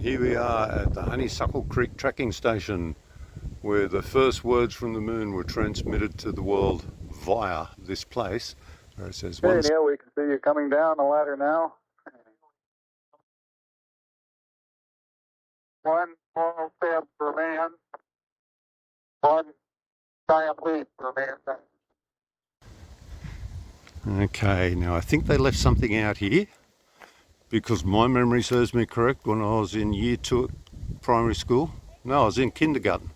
Here we are at the Honeysuckle Creek tracking station, where the first words from the moon were transmitted to the world via this place. Where it says, "Hey Neil, we can see you coming down the ladder now. One small step for man, one giant leap for mankind." Okay, now I think they left something out here, because my memory serves me correct. When I was in year 2 at primary school, no, I was in kindergarten,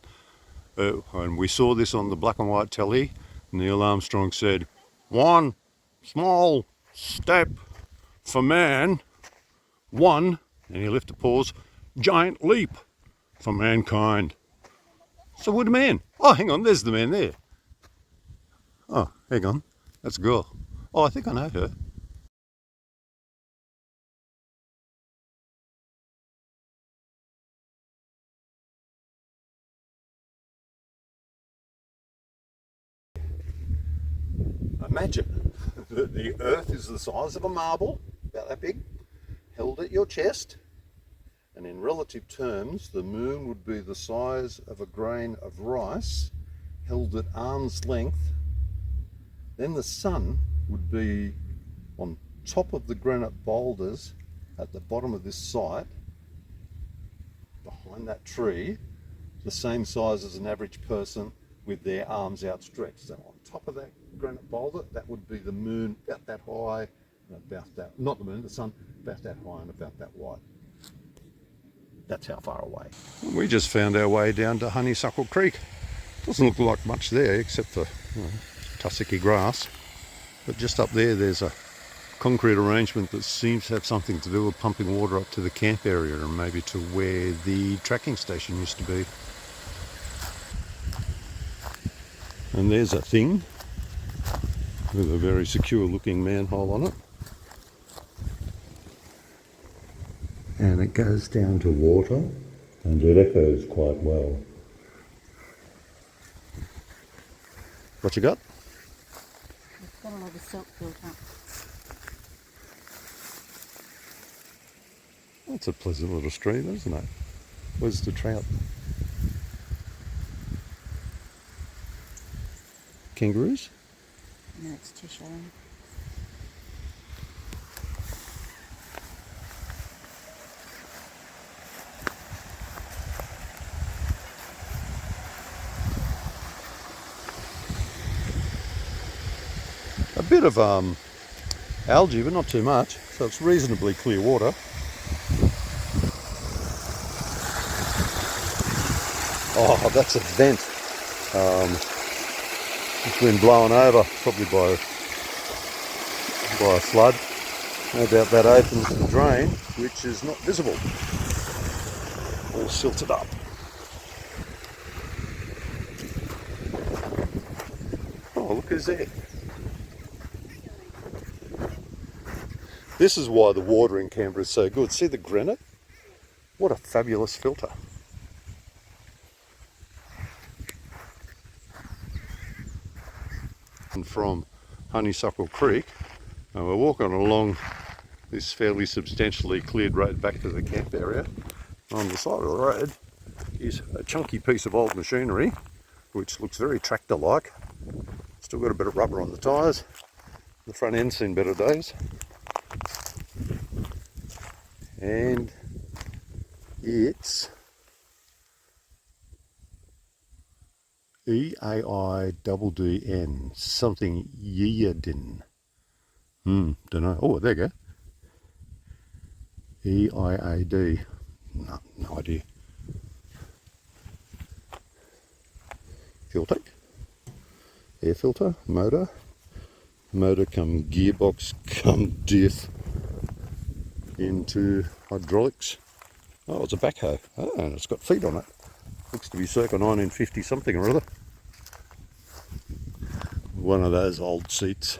and we saw this on the black and white telly. Neil Armstrong said, "One small step for man, one," and he left a pause, "giant leap for mankind." So what a man. Oh, hang on, there's the man there. Oh, hang on, that's a girl. Oh, I think I know her. Imagine that the Earth is the size of a marble, about that big, held at your chest, and in relative terms, the moon would be the size of a grain of rice, held at arm's length. Then the sun would be on top of the granite boulders at the bottom of this site, behind that tree, the same size as an average person with their arms outstretched. So on top of that granite boulder, that would be the moon, about that high, and about that, not the moon, the sun, about that high and about that wide. That's how far away. We just found our way down to Honeysuckle Creek. Doesn't look like much there except for tussocky grass. But just up there, there's a concrete arrangement that seems to have something to do with pumping water up to the camp area and maybe to where the tracking station used to be. And there's a thing with a very secure looking manhole on it. And it goes down to water and it echoes quite well. What you got? It's got a lot of silk built up. That's a pleasant little stream, isn't it? Where's the trout? Kangaroos? No, it's too shallow. A bit of algae, but not too much, so it's reasonably clear water. Oh, that's a vent. It's been blown over, probably by a flood. No doubt that opens the drain, which is not visible. All silted up. Oh, look who's there. This is why the water in Canberra is so good. See the granite? What a fabulous filter. And from Honeysuckle Creek, and we're walking along this fairly substantially cleared road back to the camp area. On the side of the road is a chunky piece of old machinery, which looks very tractor-like. Still got a bit of rubber on the tyres. The front end's seen better days. And it's EAIDDN, something Yeadin. Don't know. Oh, there you go. EIAD. No idea. Fuel tank. Air filter. Motor. Motor come gearbox come diff into hydraulics. Oh, it's a backhoe. Oh, and it's got feet on it. Looks to be circa 1950 something or other. One of those old seats.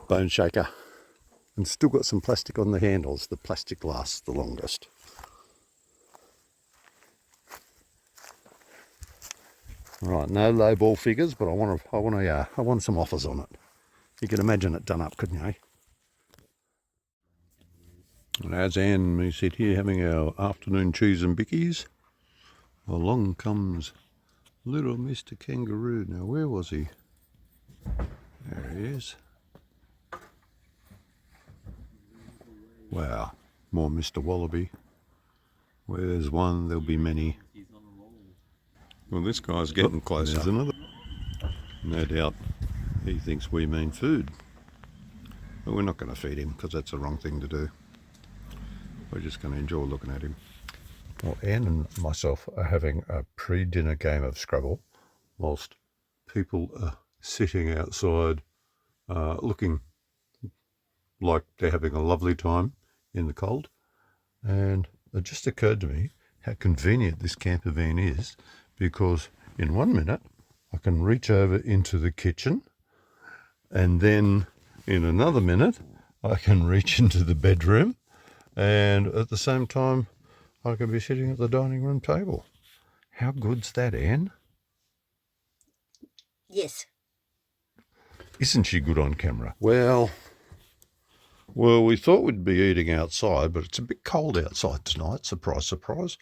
Bone shaker. And still got some plastic on the handles. The plastic lasts the longest. Right, no low ball figures, but I want some offers on it. You can imagine it done up, couldn't you? And as Anne and me sit here having our afternoon cheese and bickies, along comes little Mr. Kangaroo. Now, where was he? There he is. Wow, more Mr. Wallaby. Where there's one, there'll be many. Well, this guy's getting closer. There's another. No doubt he thinks we mean food. But we're not going to feed him because that's the wrong thing to do. We're just going to enjoy looking at him. Well, Anne and myself are having a pre-dinner game of Scrabble whilst people are sitting outside looking like they're having a lovely time in the cold. And it just occurred to me how convenient this camper van is, because in 1 minute I can reach over into the kitchen, and then in another minute I can reach into the bedroom, and at the same time I can be sitting at the dining room table. How good's that, Anne? Yes. Isn't she good on camera? Well, we thought we'd be eating outside, but it's a bit cold outside tonight, surprise, surprise.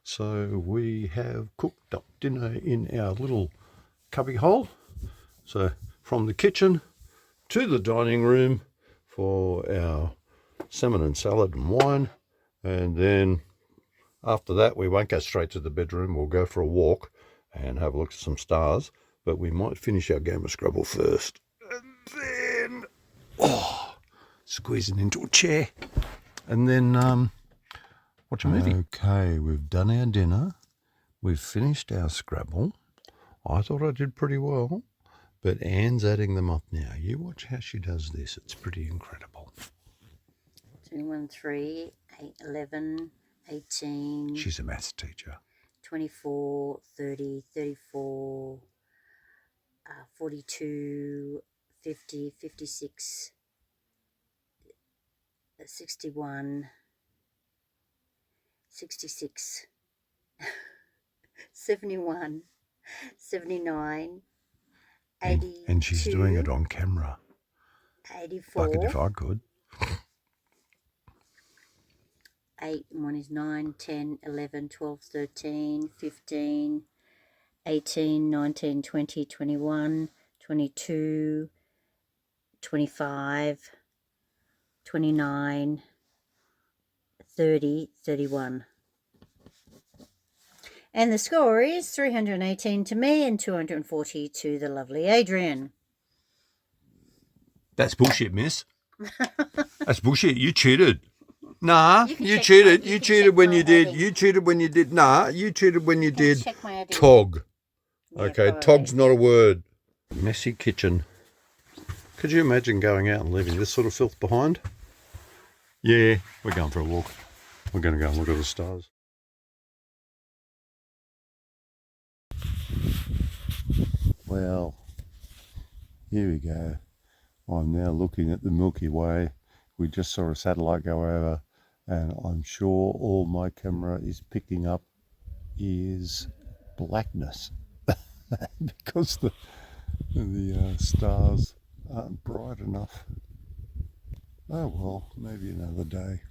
So we have cooked up dinner in our little cubby hole. So from the kitchen to the dining room for our salmon and salad and wine. And then after that, we won't go straight to the bedroom. We'll go for a walk and have a look at some stars. But we might finish our game of Scrabble first. And then, squeezing into a chair. And then watch a movie. Okay, we've done our dinner. We've finished our Scrabble. I thought I did pretty well. But Anne's adding them up now. You watch how she does this. It's pretty incredible. 2, 1, 3, 8, 11, 18. She's a maths teacher. 24, 30, 34, 42, 50, 56, 61, 66, 71, 79, 82. And she's doing it on camera. 84. Bucket if I could. 8, and 1 is 9, 10, 11, 12, 13, 15, 18, 19, 20, 21, 22, 25, 29, 30, 31. And the score is 318 to me and 240 to the lovely Adrian. That's bullshit, miss. That's bullshit. You cheated. Nah, you check cheated. my- You you can cheated check when my you did. adding. You cheated when you did. Nah, you cheated when you did. Check my adding. Tog. Yeah, Okay, probably. tog's not a word. Messy kitchen. Could you imagine going out and leaving this sort of filth behind? Yeah, we're going for a walk. We're going to go and look at the stars. Well, here we go. I'm now looking at the Milky Way. We just saw a satellite go over, and I'm sure all my camera is picking up is blackness because the stars aren't bright enough. Oh well, maybe another day.